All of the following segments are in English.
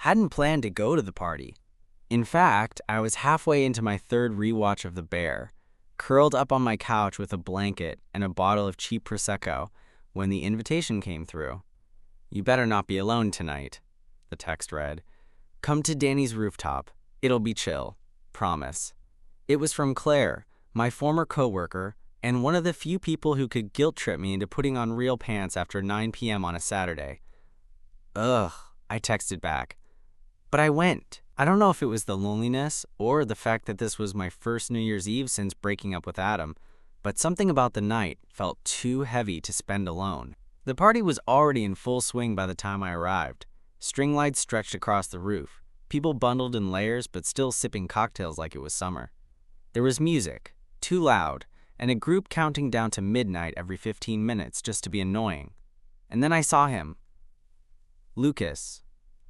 hadn't planned to go to the party. In fact, I was halfway into my third rewatch of The Bear, curled up on my couch with a blanket and a bottle of cheap Prosecco, when the invitation came through. "You better not be alone tonight," the text read. "Come to Danny's rooftop. It'll be chill. Promise." It was from Claire, my former coworker, and one of the few people who could guilt-trip me into putting on real pants after 9 p.m. on a Saturday. "Ugh," I texted back. But I went. I don't know if it was the loneliness or the fact that this was my first New Year's Eve since breaking up with Adam, but something about the night felt too heavy to spend alone. The party was already in full swing by the time I arrived. String lights stretched across the roof, people bundled in layers but still sipping cocktails like it was summer. There was music, too loud, and a group counting down to midnight every 15 minutes just to be annoying. And then I saw him. Lucas,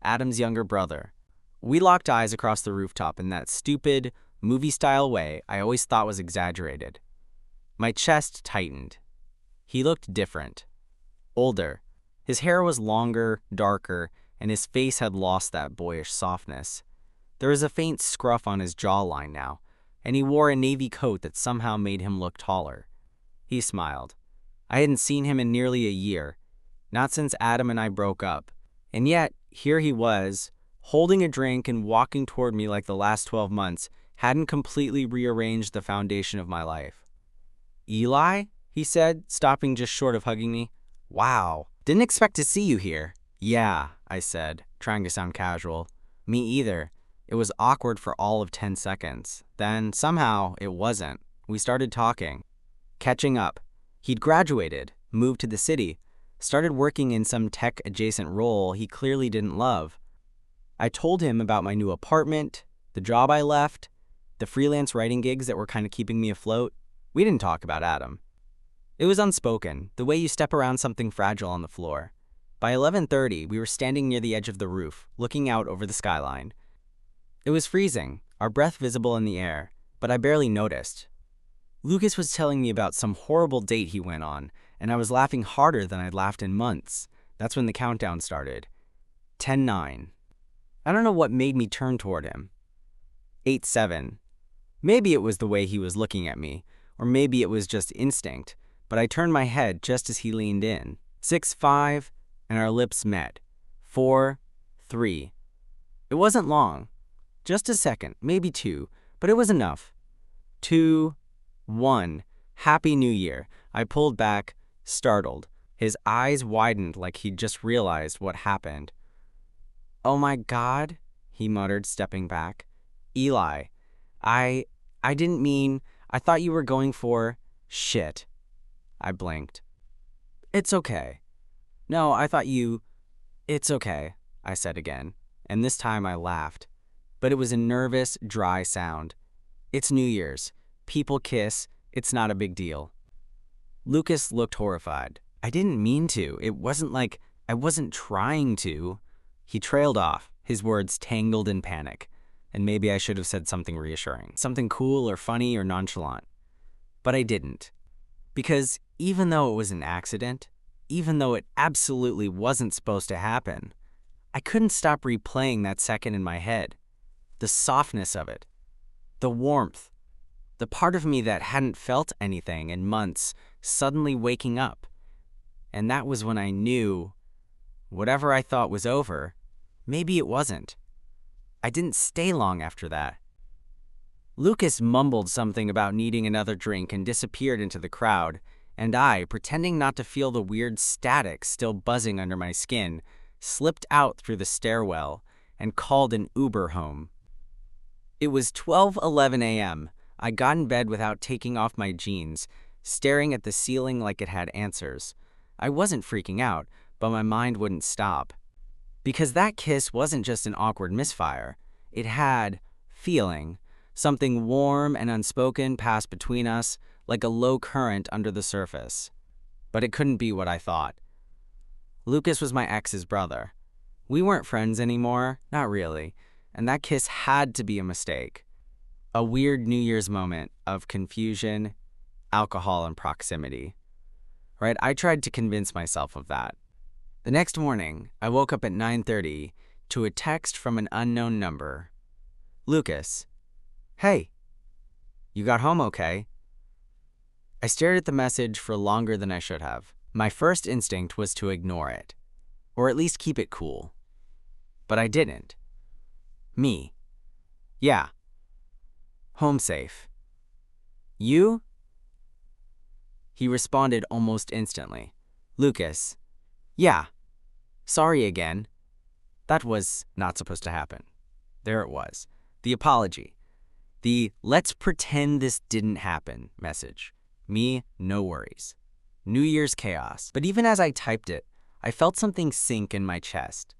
Adam's younger brother. We locked eyes across the rooftop in that stupid, movie-style way I always thought was exaggerated. My chest tightened. He looked different. Older. His hair was longer, darker, and his face had lost that boyish softness. There was a faint scruff on his jawline now, and he wore a navy coat that somehow made him look taller. He smiled. I hadn't seen him in nearly a year, not since Adam and I broke up, and yet here he was, holding a drink and walking toward me like the last 12 months hadn't completely rearranged the foundation of my life. "Eli?" he said, stopping just short of hugging me. "Wow, didn't expect to see you here." "Yeah," I said, trying to sound casual. "Me either." It was awkward for all of 10 seconds. Then, somehow, it wasn't. We started talking. Catching up. He'd graduated, moved to the city, started working in some tech-adjacent role he clearly didn't love. I told him about my new apartment, the job I left, the freelance writing gigs that were kind of keeping me afloat. We didn't talk about Adam. It was unspoken, the way you step around something fragile on the floor. By 11:30, we were standing near the edge of the roof, looking out over the skyline. It was freezing, our breath visible in the air, but I barely noticed. Lucas was telling me about some horrible date he went on, and I was laughing harder than I'd laughed in months. That's when the countdown started. 10:9. I don't know what made me turn toward him. 8:7. Maybe it was the way he was looking at me, or maybe it was just instinct, but I turned my head just as he leaned in. 6:5, and our lips met. 4:3. It wasn't long. Just a second, maybe 2, but it was enough. 2:1. Happy New Year. I pulled back, startled. His eyes widened like he'd just realized what happened. "Oh my God," he muttered, stepping back. "Eli, I didn't mean, I thought you were going for shit." I blinked. "It's okay." "No, I thought you..." "It's okay," I said again, and this time I laughed. But it was a nervous, dry sound. "It's New Year's. People kiss. It's not a big deal." Lucas looked horrified. "I didn't mean to. It wasn't like I wasn't trying to." He trailed off, his words tangled in panic. And maybe I should have said something reassuring, something cool or funny or nonchalant. But I didn't. Because even though it was an accident, even though it absolutely wasn't supposed to happen, I couldn't stop replaying that second in my head. The softness of it, the warmth, the part of me that hadn't felt anything in months suddenly waking up. And that was when I knew, whatever I thought was over, maybe it wasn't. I didn't stay long after that. Lucas mumbled something about needing another drink and disappeared into the crowd, and I, pretending not to feel the weird static still buzzing under my skin, slipped out through the stairwell and called an Uber home. It was 12:11 a.m. I got in bed without taking off my jeans, staring at the ceiling like it had answers. I wasn't freaking out, but my mind wouldn't stop. Because that kiss wasn't just an awkward misfire. It had feeling. Something warm and unspoken passed between us, like a low current under the surface. But it couldn't be what I thought. Lucas was my ex's brother. We weren't friends anymore, not really, and that kiss had to be a mistake. A weird New Year's moment of confusion, alcohol, and proximity. Right? I tried to convince myself of that. The next morning, I woke up at 9:30 to a text from an unknown number. Lucas. Hey, you got home okay? I stared at the message for longer than I should have. My first instinct was to ignore it, or at least keep it cool. But I didn't. Me. Yeah. Home safe. You? He responded almost instantly. Lucas. Yeah. Sorry again. That was not supposed to happen. There it was. The apology. The let's pretend this didn't happen message. Me, no worries. New Year's chaos. But even as I typed it, I felt something sink in my chest.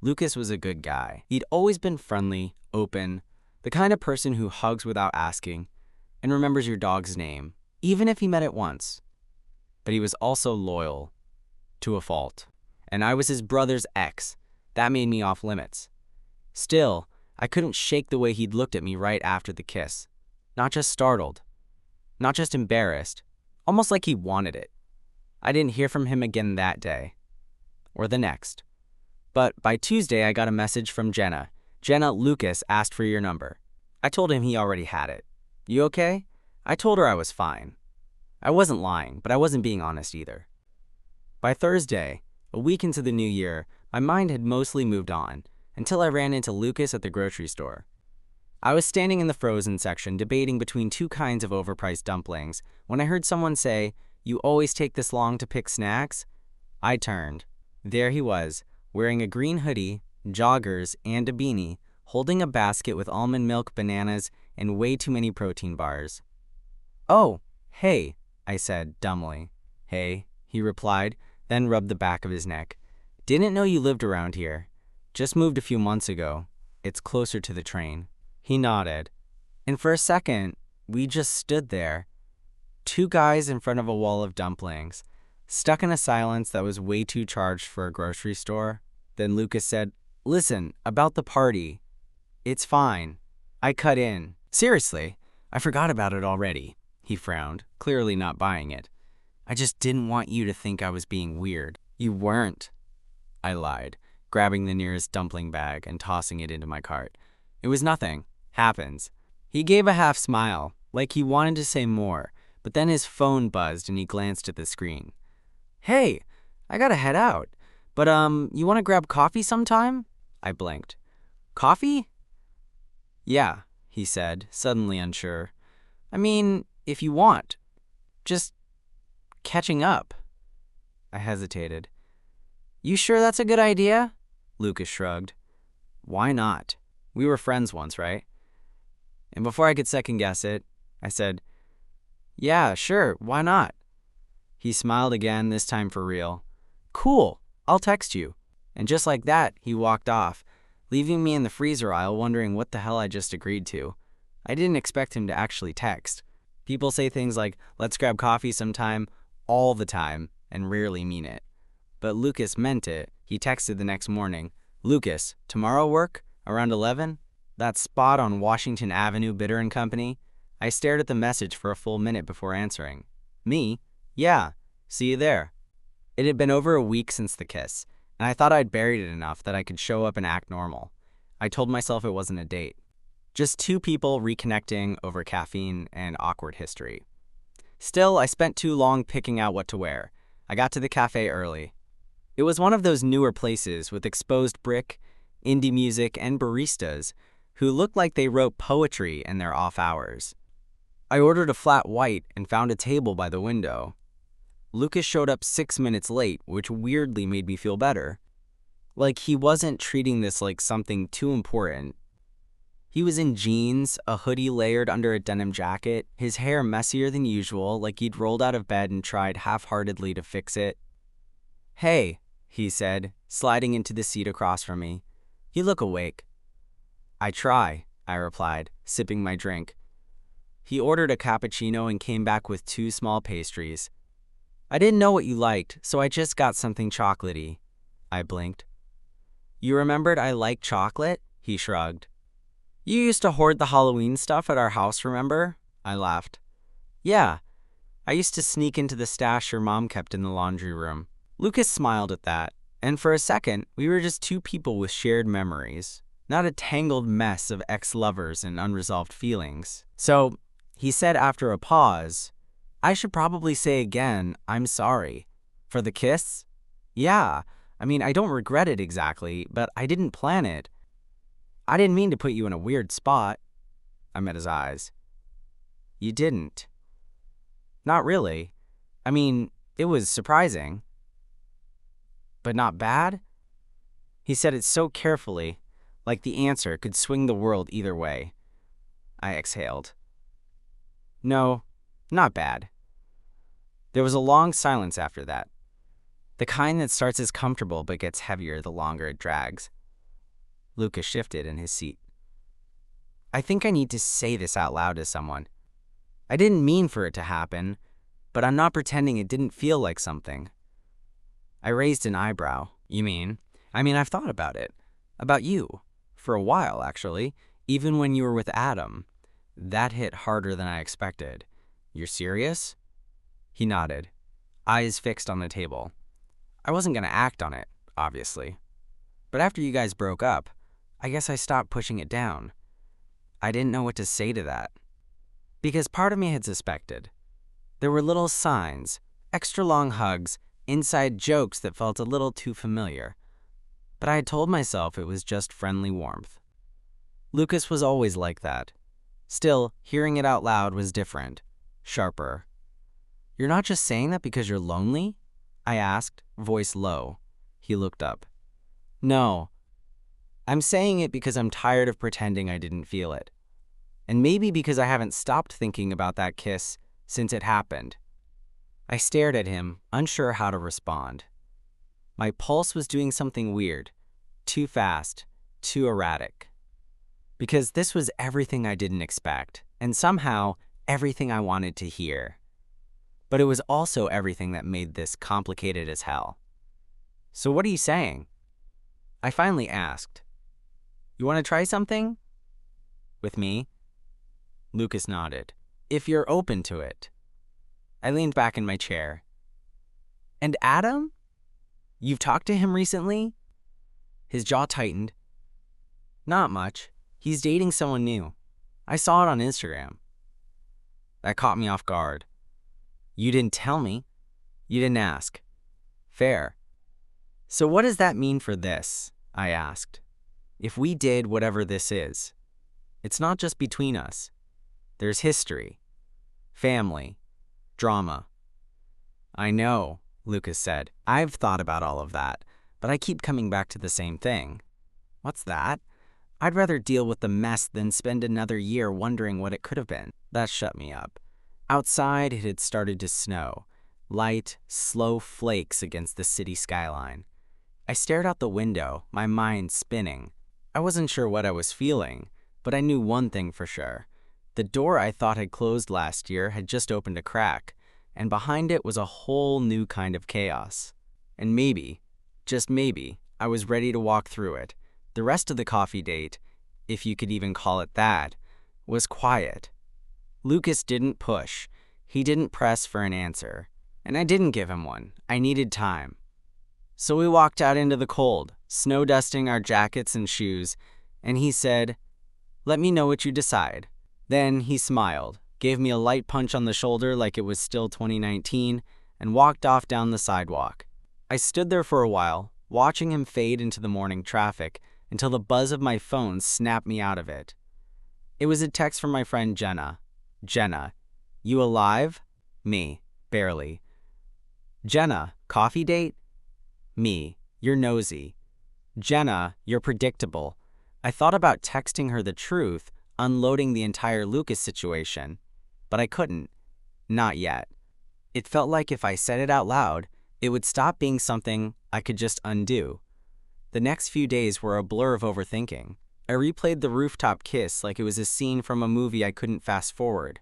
Lucas was a good guy. He'd always been friendly, open, the kind of person who hugs without asking and remembers your dog's name, even if he met it once. But he was also loyal, to a fault. And I was his brother's ex. That made me off limits. Still, I couldn't shake the way he'd looked at me right after the kiss. Not just startled, not just embarrassed, almost like he wanted it. I didn't hear from him again that day, or the next. But by Tuesday, I got a message from Jenna. Jenna, Lucas asked for your number. I told him he already had it. You okay? I told her I was fine. I wasn't lying, but I wasn't being honest either. By Thursday, a week into the new year, my mind had mostly moved on, until I ran into Lucas at the grocery store. I was standing in the frozen section debating between two kinds of overpriced dumplings when I heard someone say, "You always take this long to pick snacks?" I turned. There he was, wearing a green hoodie, joggers, and a beanie, holding a basket with almond milk, bananas, and way too many protein bars. "Oh, hey," I said dumbly. "Hey," he replied, then rubbed the back of his neck. "Didn't know you lived around here. Just moved a few months ago. It's closer to the train." He nodded. And for a second, we just stood there. Two guys in front of a wall of dumplings, stuck in a silence that was way too charged for a grocery store. Then Lucas said, "Listen, about the party. It's fine. I cut in." "Seriously, I forgot about it already." He frowned, clearly not buying it. "I just didn't want you to think I was being weird." "You weren't," I lied, grabbing the nearest dumpling bag and tossing it into my cart. "It was nothing. Happens." He gave a half smile, like he wanted to say more, but then his phone buzzed and he glanced at the screen. "Hey, I gotta head out. But, you wanna grab coffee sometime?" I blinked. "Coffee?" "Yeah," he said, suddenly unsure. "I mean, if you want. Just catching up." I hesitated. "You sure that's a good idea?" Lucas shrugged. "Why not? We were friends once, right?" And before I could second guess it, I said, "Yeah, sure, why not?" He smiled again, this time for real. "Cool, I'll text you." And just like that, he walked off, leaving me in the freezer aisle wondering what the hell I just agreed to. I didn't expect him to actually text. People say things like, "Let's grab coffee sometime," all the time, and rarely mean it. But Lucas meant it. He texted the next morning, "Lucas, tomorrow work? Around 11? That spot on Washington Avenue, Bitter and Company?" I stared at the message for a full minute before answering. "Me? Yeah. See you there." It had been over a week since the kiss, and I thought I'd buried it enough that I could show up and act normal. I told myself it wasn't a date. Just two people reconnecting over caffeine and awkward history. Still, I spent too long picking out what to wear. I got to the cafe early. It was one of those newer places with exposed brick, indie music, and baristas who looked like they wrote poetry in their off hours. I ordered a flat white and found a table by the window. Lucas showed up 6 minutes late, which weirdly made me feel better. Like he wasn't treating this like something too important. He was in jeans, a hoodie layered under a denim jacket, his hair messier than usual, like he'd rolled out of bed and tried half-heartedly to fix it. "Hey," he said, sliding into the seat across from me. "You look awake." "I try," I replied, sipping my drink. He ordered a cappuccino and came back with 2 small pastries. "I didn't know what you liked, so I just got something chocolatey." I blinked. "You remembered I like chocolate?" He shrugged. "You used to hoard the Halloween stuff at our house, remember?" I laughed. "Yeah, I used to sneak into the stash your mom kept in the laundry room." Lucas smiled at that. And for a second, we were just two people with shared memories, not a tangled mess of ex-lovers and unresolved feelings. So, he said after a pause, I should probably say again, I'm sorry. For the kiss? Yeah, I don't regret it exactly, but I didn't plan it. I didn't mean to put you in a weird spot. I met his eyes. You didn't. Not really. It was surprising. But not bad? He said it so carefully, like the answer could swing the world either way. I exhaled. No, not bad. There was a long silence after that. The kind that starts as comfortable but gets heavier the longer it drags. Lucas shifted in his seat. I think I need to say this out loud to someone. I didn't mean for it to happen, but I'm not pretending it didn't feel like something. I raised an eyebrow. You mean? I've thought about it. About you. For a while, actually. Even when you were with Adam. That hit harder than I expected. You're serious? He nodded, eyes fixed on the table. I wasn't going to act on it, obviously. But after you guys broke up, I guess I stopped pushing it down. I didn't know what to say to that. Because part of me had suspected. There were little signs, extra long hugs, inside jokes that felt a little too familiar. But I had told myself it was just friendly warmth. Lucas was always like that. Still, hearing it out loud was different, sharper. You're not just saying that because you're lonely? I asked, voice low. He looked up. No. I'm saying it because I'm tired of pretending I didn't feel it. And maybe because I haven't stopped thinking about that kiss since it happened. I stared at him, unsure how to respond. My pulse was doing something weird, too fast, too erratic. Because this was everything I didn't expect, and somehow everything I wanted to hear. But it was also everything that made this complicated as hell. So what are you saying? I finally asked. You want to try something? With me? Lucas nodded. If you're open to it. I leaned back in my chair. And Adam? You've talked to him recently? His jaw tightened. Not much. He's dating someone new. I saw it on Instagram. That caught me off guard. You didn't tell me. You didn't ask. Fair. So what does that mean for this? I asked. If we did whatever this is, it's not just between us. There's history, family, drama. I know, Lucas said. I've thought about all of that, but I keep coming back to the same thing. What's that? I'd rather deal with the mess than spend another year wondering what it could have been. That shut me up. Outside, it had started to snow, light, slow flakes against the city skyline. I stared out the window, my mind spinning. I wasn't sure what I was feeling, but I knew one thing for sure. The door I thought had closed last year had just opened a crack, and behind it was a whole new kind of chaos. And maybe, just maybe, I was ready to walk through it. The rest of the coffee date, if you could even call it that, was quiet. Lucas didn't push. He didn't press for an answer. And I didn't give him one. I needed time. So we walked out into the cold, snow dusting our jackets and shoes, and he said, "Let me know what you decide." Then he smiled, gave me a light punch on the shoulder like it was still 2019, and walked off down the sidewalk. I stood there for a while, watching him fade into the morning traffic until the buzz of my phone snapped me out of it. It was a text from my friend Jenna. Jenna, you alive? Me, barely. Jenna, coffee date? Me, you're nosy. Jenna, you're predictable. I thought about texting her the truth, unloading the entire Lucas situation, but I couldn't. Not yet. It felt like if I said it out loud, it would stop being something I could just undo. The next few days were a blur of overthinking. I replayed the rooftop kiss like it was a scene from a movie I couldn't fast forward.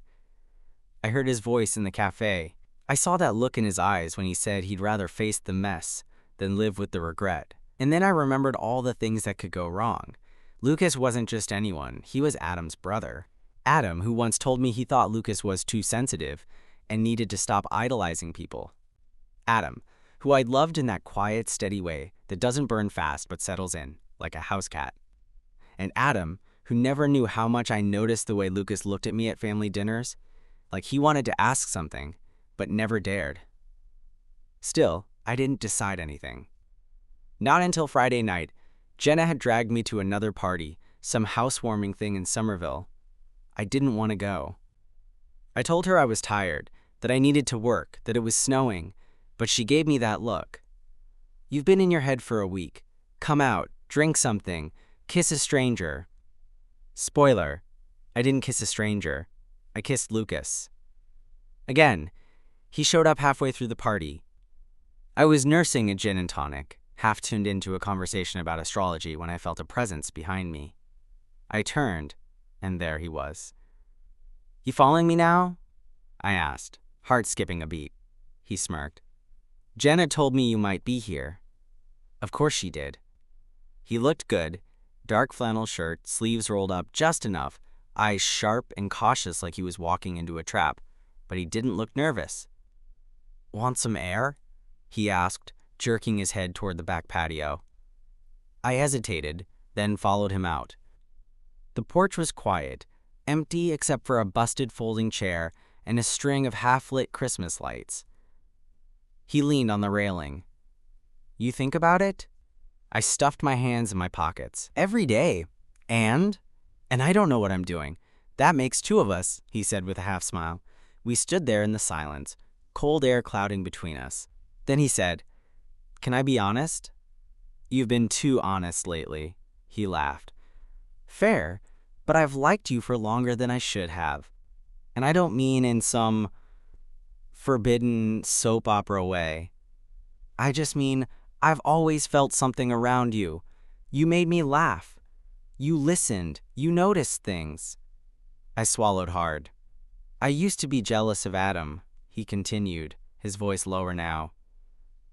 I heard his voice in the cafe. I saw that look in his eyes when he said he'd rather face the mess than live with the regret. And then I remembered all the things that could go wrong. Lucas wasn't just anyone, he was Adam's brother. Adam, who once told me he thought Lucas was too sensitive and needed to stop idolizing people. Adam, who I loved in that quiet, steady way that doesn't burn fast but settles in, like a house cat. And Adam, who never knew how much I noticed the way Lucas looked at me at family dinners, like he wanted to ask something, but never dared. Still, I didn't decide anything. Not until Friday night, Jenna had dragged me to another party, some housewarming thing in Somerville. I didn't want to go. I told her I was tired, that I needed to work, that it was snowing, but she gave me that look. You've been in your head for a week. Come out, drink something, kiss a stranger. Spoiler, I didn't kiss a stranger. I kissed Lucas. Again, he showed up halfway through the party. I was nursing a gin and tonic, half tuned into a conversation about astrology when I felt a presence behind me. I turned, and there he was. You following me now? I asked, heart skipping a beat. He smirked. Jenna told me you might be here. Of course she did. He looked good, dark flannel shirt, sleeves rolled up just enough, eyes sharp and cautious like he was walking into a trap, but he didn't look nervous. Want some air? He asked, jerking his head toward the back patio. I hesitated, then followed him out. The porch was quiet, empty except for a busted folding chair and a string of half-lit Christmas lights. He leaned on the railing. You think about it? I stuffed my hands in my pockets. Every day. And I don't know what I'm doing. That makes two of us, he said with a half smile. We stood there in the silence, cold air clouding between us. Then he said, Can I be honest? You've been too honest lately, he laughed. Fair, but I've liked you for longer than I should have. And I don't mean in some forbidden soap opera way. I just mean I've always felt something around you. You made me laugh. You listened. You noticed things. I swallowed hard. I used to be jealous of Adam, he continued, his voice lower now.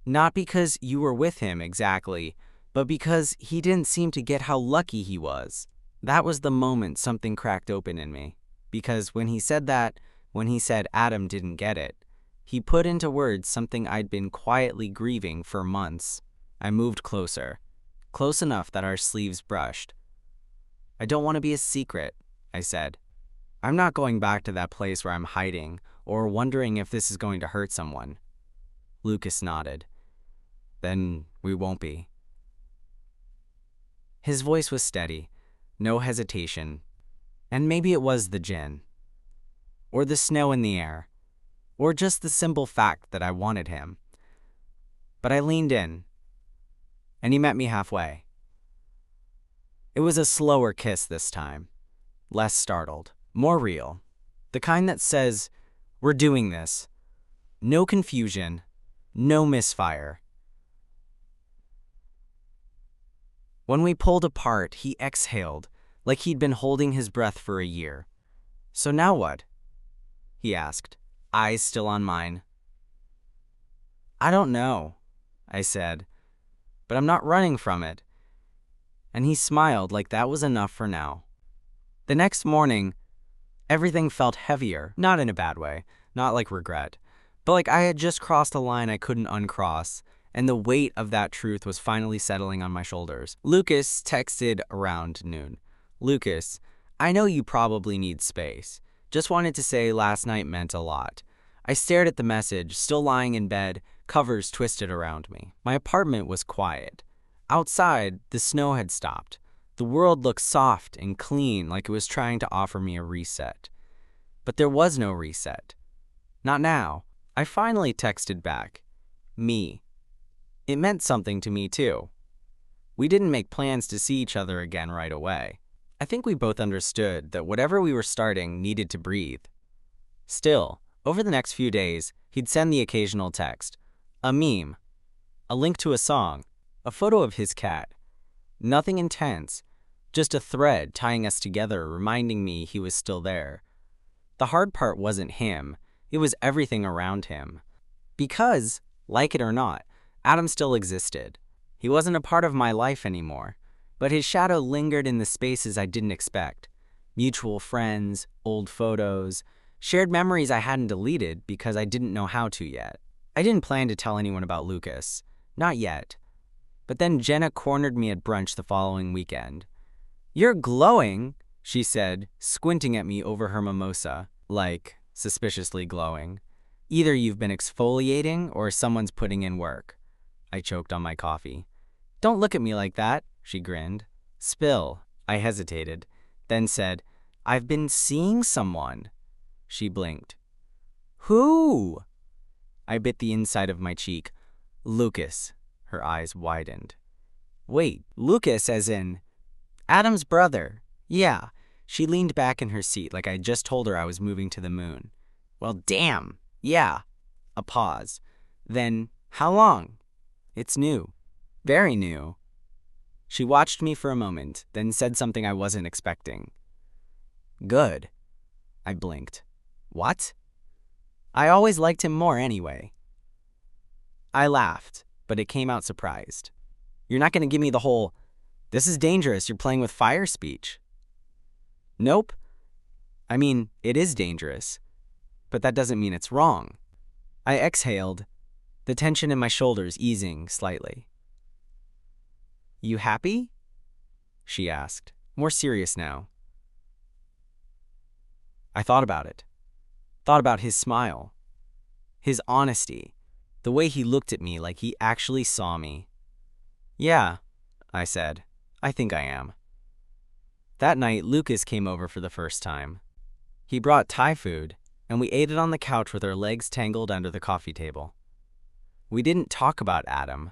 Not because you were with him exactly, but because he didn't seem to get how lucky he was. That was the moment something cracked open in me. Because when he said Adam didn't get it, he put into words something I'd been quietly grieving for months. I moved closer, close enough that our sleeves brushed. I don't want to be a secret, I said. I'm not going back to that place where I'm hiding or wondering if this is going to hurt someone. Lucas nodded. Then we won't be. His voice was steady, no hesitation. And maybe it was the gin, or the snow in the air, or just the simple fact that I wanted him. But I leaned in, and he met me halfway. It was a slower kiss this time, less startled, more real, the kind that says, we're doing this. No confusion, no misfire. When we pulled apart, he exhaled, like he'd been holding his breath for a year. So now what? He asked, eyes still on mine. I don't know, I said, but I'm not running from it. And he smiled like that was enough for now. The next morning, everything felt heavier, not in a bad way, not like regret, but like I had just crossed a line I couldn't uncross, and the weight of that truth was finally settling on my shoulders. Lucas texted around noon. Lucas, I know you probably need space. Just wanted to say last night meant a lot. I stared at the message, still lying in bed, covers twisted around me. My apartment was quiet. Outside, the snow had stopped. The world looked soft and clean, like it was trying to offer me a reset. But there was no reset. Not now. I finally texted back. Me. It meant something to me too. We didn't make plans to see each other again right away. I think we both understood that whatever we were starting needed to breathe. Still, over the next few days, he'd send the occasional text, a meme, a link to a song, a photo of his cat. Nothing intense, just a thread tying us together, reminding me he was still there. The hard part wasn't him, it was everything around him. Because, like it or not, Adam still existed. He wasn't a part of my life anymore. But his shadow lingered in the spaces I didn't expect. Mutual friends, old photos, shared memories I hadn't deleted because I didn't know how to yet. I didn't plan to tell anyone about Lucas. Not yet. But then Jenna cornered me at brunch the following weekend. "You're glowing," she said, squinting at me over her mimosa, like, suspiciously glowing. "Either you've been exfoliating or someone's putting in work." I choked on my coffee. "Don't look at me like that," she grinned. "Spill." I hesitated, then said, "I've been seeing someone." She blinked. "Who?" I bit the inside of my cheek. "Lucas." Her eyes widened. "Wait, Lucas as in Adam's brother?" "Yeah." She leaned back in her seat like I just told her I was moving to the moon. "Well, damn. Yeah." A pause. Then, "How long?" "It's new. Very new." She watched me for a moment, then said something I wasn't expecting. "Good." I blinked. "What?" "I always liked him more anyway." I laughed, but it came out surprised. "You're not going to give me the whole, 'This is dangerous, you're playing with fire' speech." "Nope. I mean, it is dangerous, but that doesn't mean it's wrong." I exhaled, the tension in my shoulders easing slightly. "You happy?" she asked, more serious now. I thought about it. Thought about his smile, his honesty, the way he looked at me like he actually saw me. "Yeah," I said. "I think I am." That night, Lucas came over for the first time. He brought Thai food, and we ate it on the couch with our legs tangled under the coffee table. We didn't talk about Adam.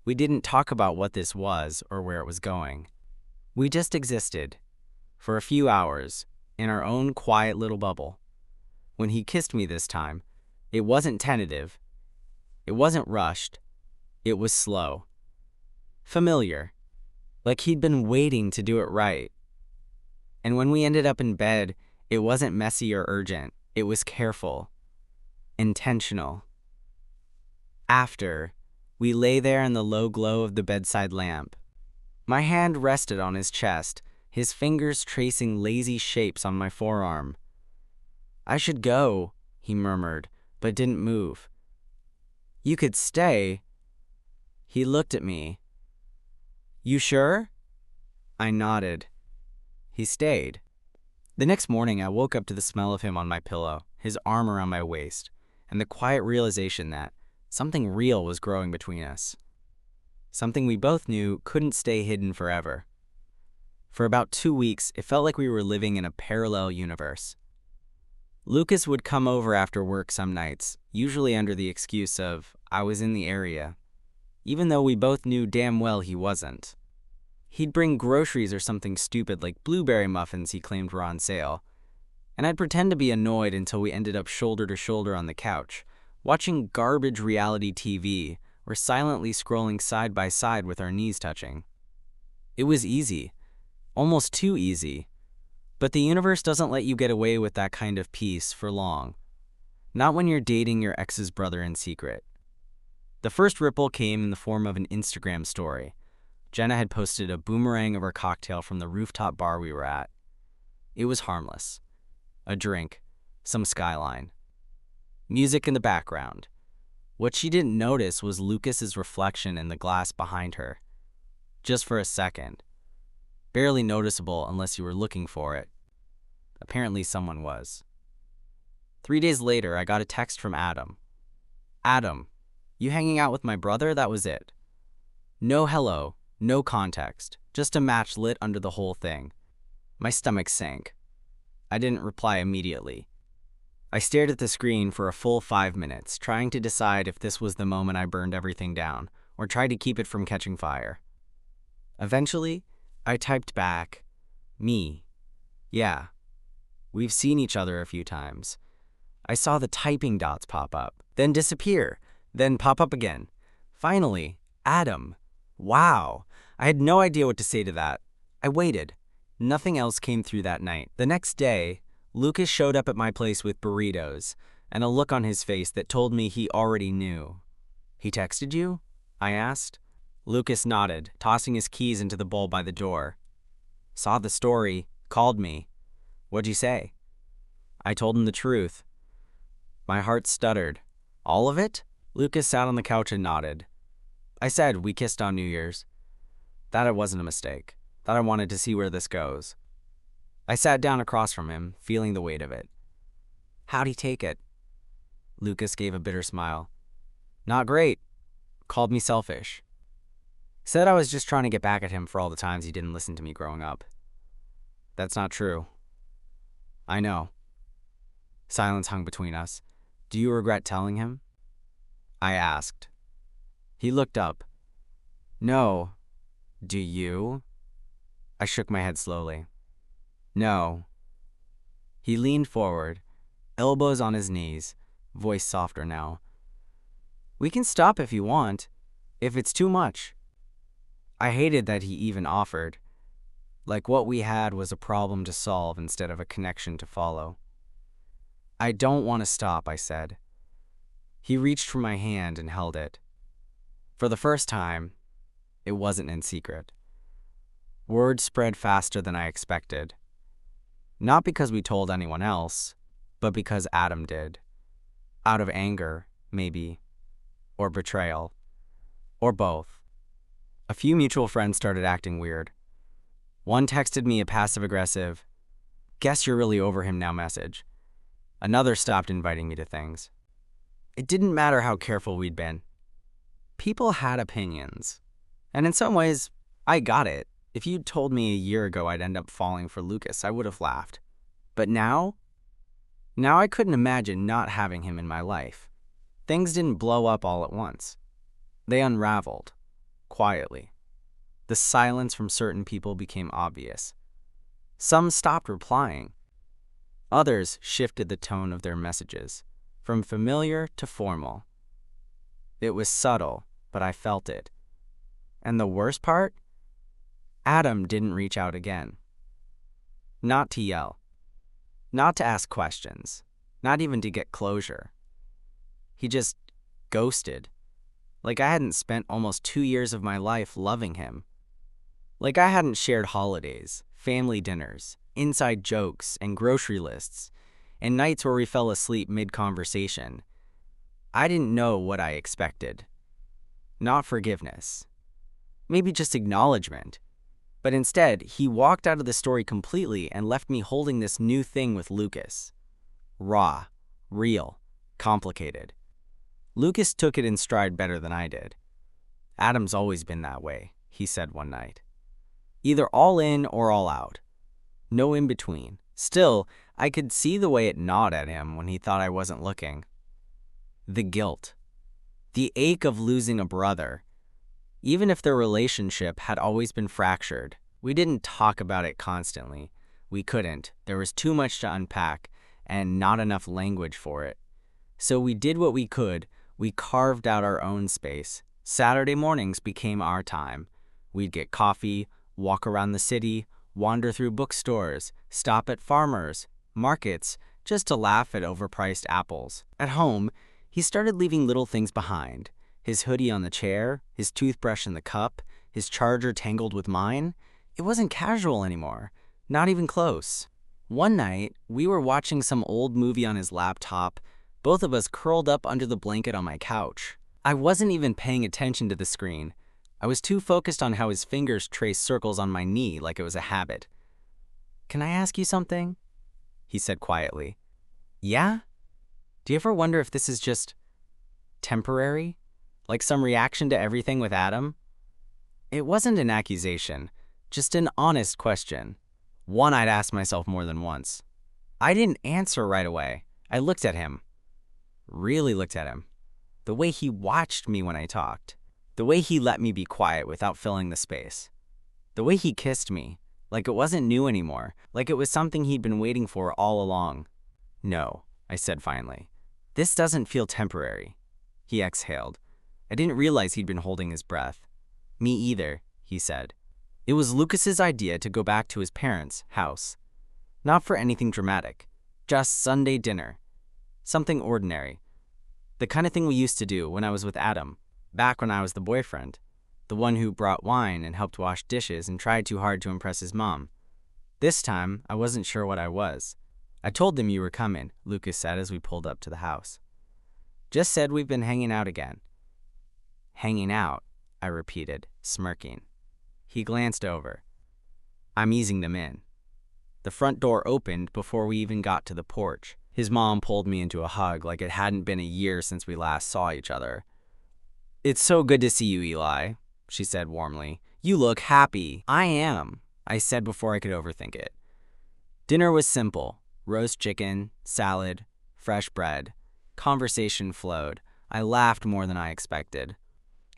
We didn't talk about what this was or where it was going. We just existed, for a few hours, in our own quiet little bubble. When he kissed me this time, it wasn't tentative. It wasn't rushed. It was slow. Familiar. Like he'd been waiting to do it right. And when we ended up in bed, it wasn't messy or urgent. It was careful. Intentional. After, we lay there in the low glow of the bedside lamp. My hand rested on his chest, his fingers tracing lazy shapes on my forearm. "I should go," he murmured, but didn't move. "You could stay." He looked at me. "You sure?" I nodded. He stayed. The next morning, I woke up to the smell of him on my pillow, his arm around my waist, and the quiet realization that something real was growing between us. Something we both knew couldn't stay hidden forever. For about 2 weeks, it felt like we were living in a parallel universe. Lucas would come over after work some nights, usually under the excuse of, I was in the area, even though we both knew damn well he wasn't. He'd bring groceries or something stupid like blueberry muffins he claimed were on sale, and I'd pretend to be annoyed until we ended up shoulder to shoulder on the couch, watching garbage reality TV or silently scrolling side by side with our knees touching. It was easy, almost too easy, but the universe doesn't let you get away with that kind of peace for long, not when you're dating your ex's brother in secret. The first ripple came in the form of an Instagram story. Jenna had posted a boomerang of her cocktail from the rooftop bar we were at. It was harmless. A drink, some skyline. Music in the background. What she didn't notice was Lucas's reflection in the glass behind her. Just for a second. Barely noticeable unless you were looking for it. Apparently someone was. 3 days later, I got a text from Adam. "Adam, you hanging out with my brother? That was it." No hello, no context, just a match lit under the whole thing. My stomach sank. I didn't reply immediately. I stared at the screen for a full 5 minutes, trying to decide if this was the moment I burned everything down, or tried to keep it from catching fire. Eventually, I typed back, "Me. Yeah. We've seen each other a few times." I saw the typing dots pop up, then disappear, then pop up again. Finally, Adam. Wow. I had no idea what to say to that. I waited. Nothing else came through that night. The next day, Lucas showed up at my place with burritos and a look on his face that told me he already knew. "He texted you?" I asked. Lucas nodded, tossing his keys into the bowl by the door. "Saw the story, called me. What'd you say?" I told him the truth. My heart stuttered. All of it? Lucas sat on the couch and nodded. I said we kissed on New Year's. That it wasn't a mistake. That I wanted to see where this goes. I sat down across from him, feeling the weight of it. How'd he take it? Lucas gave a bitter smile. Not great. Called me selfish. Said I was just trying to get back at him for all the times he didn't listen to me growing up. That's not true. I know. Silence hung between us. Do you regret telling him? I asked. He looked up. No. Do you? I shook my head slowly. No. He leaned forward, elbows on his knees, voice softer now. We can stop if you want, if it's too much. I hated that he even offered, like what we had was a problem to solve instead of a connection to follow. I don't want to stop, I said. He reached for my hand and held it. For the first time, it wasn't in secret. Word spread faster than I expected. Not because we told anyone else, but because Adam did. Out of anger, maybe, or betrayal, or both. A few mutual friends started acting weird. One texted me a passive-aggressive, "Guess you're really over him now" message. Another stopped inviting me to things. It didn't matter how careful we'd been. People had opinions. And in some ways, I got it. If you'd told me a year ago I'd end up falling for Lucas, I would have laughed. But now I couldn't imagine not having him in my life. Things didn't blow up all at once. They unraveled, quietly. The silence from certain people became obvious. Some stopped replying. Others shifted the tone of their messages, from familiar to formal. It was subtle, but I felt it. And the worst part? Adam didn't reach out again. Not to yell. Not to ask questions. Not even to get closure. He just ghosted. Like I hadn't spent almost 2 years of my life loving him. Like I hadn't shared holidays, family dinners, inside jokes, and grocery lists, and nights where we fell asleep mid-conversation. I didn't know what I expected. Not forgiveness. Maybe just acknowledgement. But instead, he walked out of the story completely and left me holding this new thing with Lucas. Raw, real, complicated. Lucas took it in stride better than I did. Adam's always been that way, he said one night. Either all in or all out. No in between. Still, I could see the way it gnawed at him when he thought I wasn't looking. The guilt. The ache of losing a brother. Even if their relationship had always been fractured, we didn't talk about it constantly. We couldn't. There was too much to unpack and not enough language for it. So we did what we could. We carved out our own space. Saturday mornings became our time. We'd get coffee, walk around the city, wander through bookstores, stop at farmers, markets, just to laugh at overpriced apples. At home, he started leaving little things behind. His hoodie on the chair, his toothbrush in the cup, his charger tangled with mine. It wasn't casual anymore, not even close. One night, we were watching some old movie on his laptop, both of us curled up under the blanket on my couch. I wasn't even paying attention to the screen. I was too focused on how his fingers traced circles on my knee like it was a habit. "Can I ask you something?" he said quietly. "Yeah? Do you ever wonder if this is just temporary? Like some reaction to everything with Adam?" It wasn't an accusation, just an honest question. One I'd asked myself more than once. I didn't answer right away. I looked at him. Really looked at him. The way he watched me when I talked. The way he let me be quiet without filling the space. The way he kissed me, like it wasn't new anymore, like it was something he'd been waiting for all along. "No," I said finally. "This doesn't feel temporary." He exhaled. I didn't realize he'd been holding his breath. "Me either," he said. It was Lucas's idea to go back to his parents' house. Not for anything dramatic, just Sunday dinner. Something ordinary. The kind of thing we used to do when I was with Adam, back when I was the boyfriend, the one who brought wine and helped wash dishes and tried too hard to impress his mom. This time, I wasn't sure what I was. "I told them you were coming," Lucas said as we pulled up to the house. Just said we've been hanging out again. Hanging out, I repeated, smirking. He glanced over. I'm easing them in. The front door opened before we even got to the porch. His mom pulled me into a hug like it hadn't been a year since we last saw each other. It's so good to see you, Eli, she said warmly. You look happy. I am, I said before I could overthink it. Dinner was simple. Roast chicken, salad, fresh bread. Conversation flowed. I laughed more than I expected.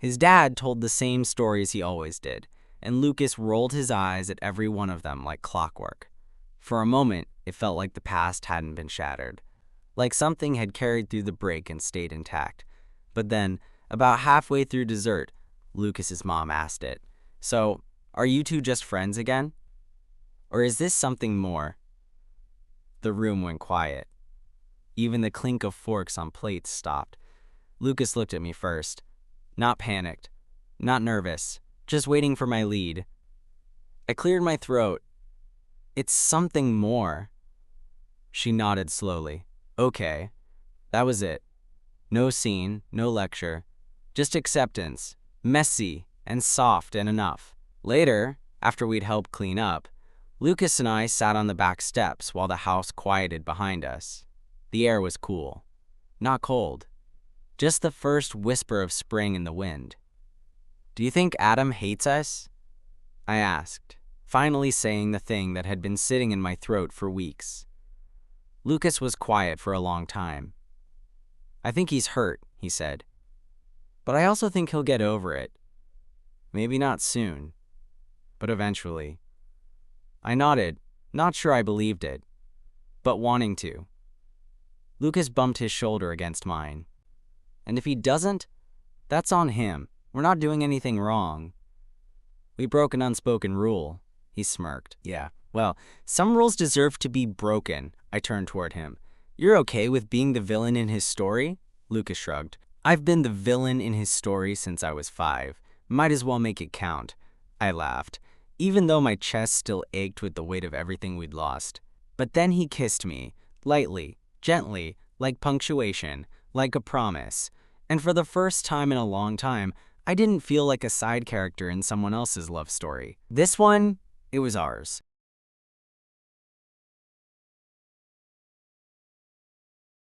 His dad told the same stories he always did, and Lucas rolled his eyes at every one of them like clockwork. For a moment, it felt like the past hadn't been shattered, like something had carried through the break and stayed intact. But then, about halfway through dessert, Lucas's mom asked it, "So, are you two just friends again? Or is this something more?" The room went quiet. Even the clink of forks on plates stopped. Lucas looked at me first. Not panicked, not nervous, just waiting for my lead. I cleared my throat. It's something more. She nodded slowly. Okay. That was it. No scene, no lecture. Just acceptance. Messy and soft and enough. Later, after we'd helped clean up, Lucas and I sat on the back steps while the house quieted behind us. The air was cool. Not cold. Just the first whisper of spring in the wind. Do you think Adam hates us? I asked, finally saying the thing that had been sitting in my throat for weeks. Lucas was quiet for a long time. I think he's hurt, he said. But I also think he'll get over it. Maybe not soon, but eventually. I nodded, not sure I believed it, but wanting to. Lucas bumped his shoulder against mine. And if he doesn't, that's on him. We're not doing anything wrong. We broke an unspoken rule, he smirked. Yeah, well, some rules deserve to be broken, I turned toward him. You're okay with being the villain in his story? Lucas shrugged. I've been the villain in his story since I was 5. Might as well make it count. I laughed, even though my chest still ached with the weight of everything we'd lost. But then he kissed me, lightly, gently, like punctuation, like a promise. And for the first time in a long time, I didn't feel like a side character in someone else's love story. This one, it was ours.